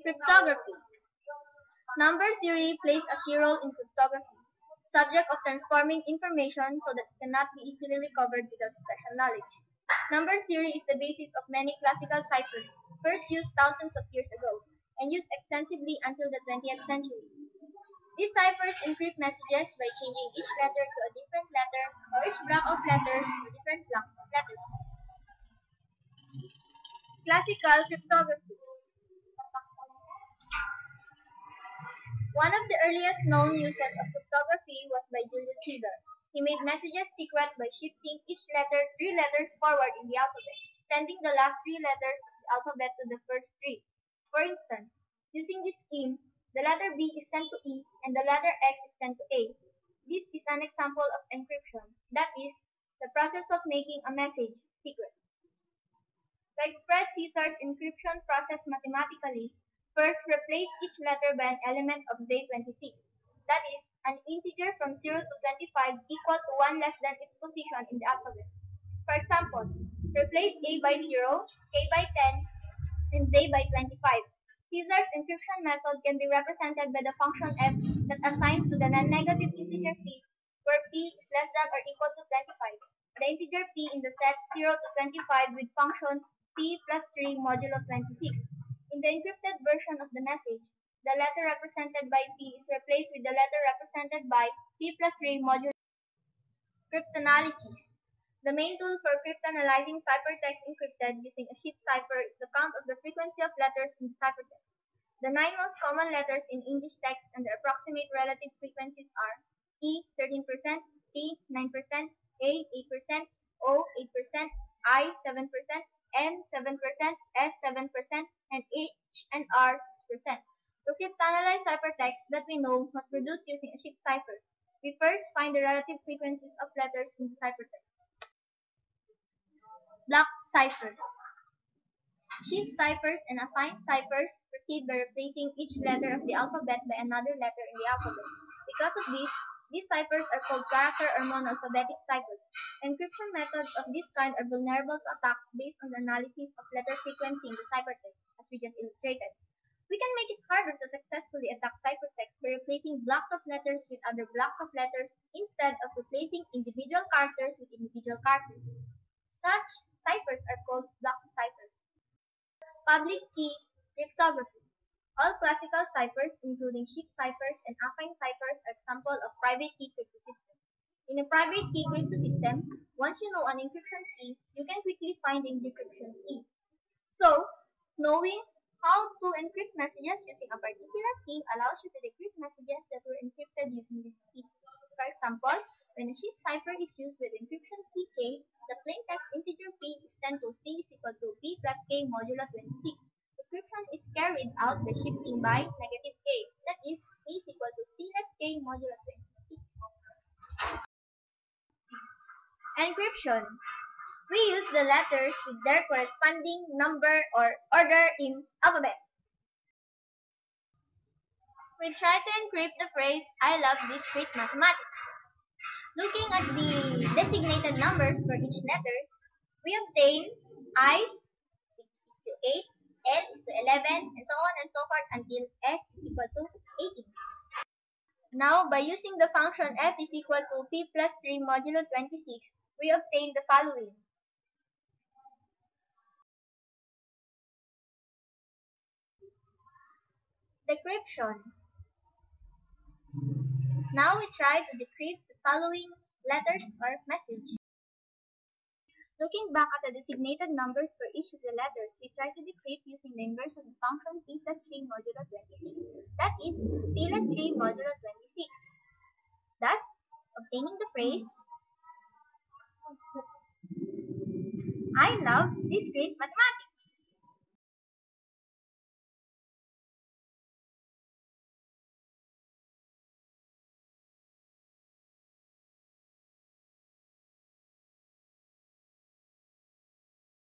Cryptography. Number theory plays a key role in cryptography, subject of transforming information so that it cannot be easily recovered without special knowledge. Number theory is the basis of many classical ciphers, first used thousands of years ago, and used extensively until the 20th century. These ciphers encrypt messages by changing each letter to a different letter or each block of letters to different blocks of letters. Classical cryptography. One of the earliest known uses of cryptography was by Julius Caesar. He made messages secret by shifting each letter 3 letters forward in the alphabet, sending the last 3 letters of the alphabet to the first 3. For instance, using this scheme, the letter B is sent to E and the letter X is sent to A. This is an example of encryption, that is, the process of making a message secret. To express Caesar's encryption process mathematically, first replace each letter by an element of Z26, that is, an integer from 0 to 25 equal to 1 less than its position in the alphabet. For example, replace A by 0, K by 10, and Z by 25. Caesar's encryption method can be represented by the function f that assigns to the non-negative integer p, where p is less than or equal to 25, the integer p in the set 0 to 25 with function p plus 3 modulo 26. In the encrypted version of the message, the letter represented by p is replaced with the letter represented by p plus 3 modulo. Cryptanalysis. The main tool for cryptanalyzing ciphertext encrypted using a sheaf cipher is the count of the frequency of letters in the ciphertext. The 9 most common letters in English text and their approximate relative frequencies are E 13%, T 9%, A 8%, O 8%, I 7%, N 7%, S 7%, and H and R 6%. To cryptanalyze ciphertext that we know was produced using a sheaf cipher, we first find the relative frequencies of letters in the ciphertext. Block ciphers. Sheaf ciphers and affine ciphers proceed by replacing each letter of the alphabet by another letter in the alphabet. Because of this, these ciphers are called character or monoalphabetic ciphers. Encryption methods of this kind are vulnerable to attacks based on the analysis of letter frequency in the ciphertext, as we just illustrated. We can make it harder to successfully attack ciphertext by replacing blocks of letters with other blocks of letters instead of replacing individual characters with individual characters. Such ciphers are called block ciphers. Public key cryptography. All classical ciphers, including sheaf ciphers and affine ciphers, are examples of private key cryptosystems. In a private key cryptosystem, once you know an encryption key, you can quickly find the decryption key. So, knowing how to encrypt messages using a particular key allows you to decrypt messages that were encrypted using this key. For example, when a sheaf cipher is used with encryption key K, the plaintext integer p is sent to C is equal to p plus k modulo 26. Decryption is carried out by shifting by negative k, that is, p is equal to C less k modulo 26. Encryption. We use the letters with their corresponding number or order in alphabet. We try to encrypt the phrase, I love discrete mathematics. Looking at the designated numbers for each letters, we obtain I is to 8, L is to 11, and so on and so forth until S is equal to 18. Now, by using the function f is equal to p plus 3 modulo 26, we obtain the following. Decryption. Now we try to decrypt the following letters or message. Looking back at the designated numbers for each of the letters, we try to decrypt using the inverse of the function p plus 3 modulo 26. That is, p plus 3 modulo 26. Thus, obtaining the phrase, I love discrete mathematics.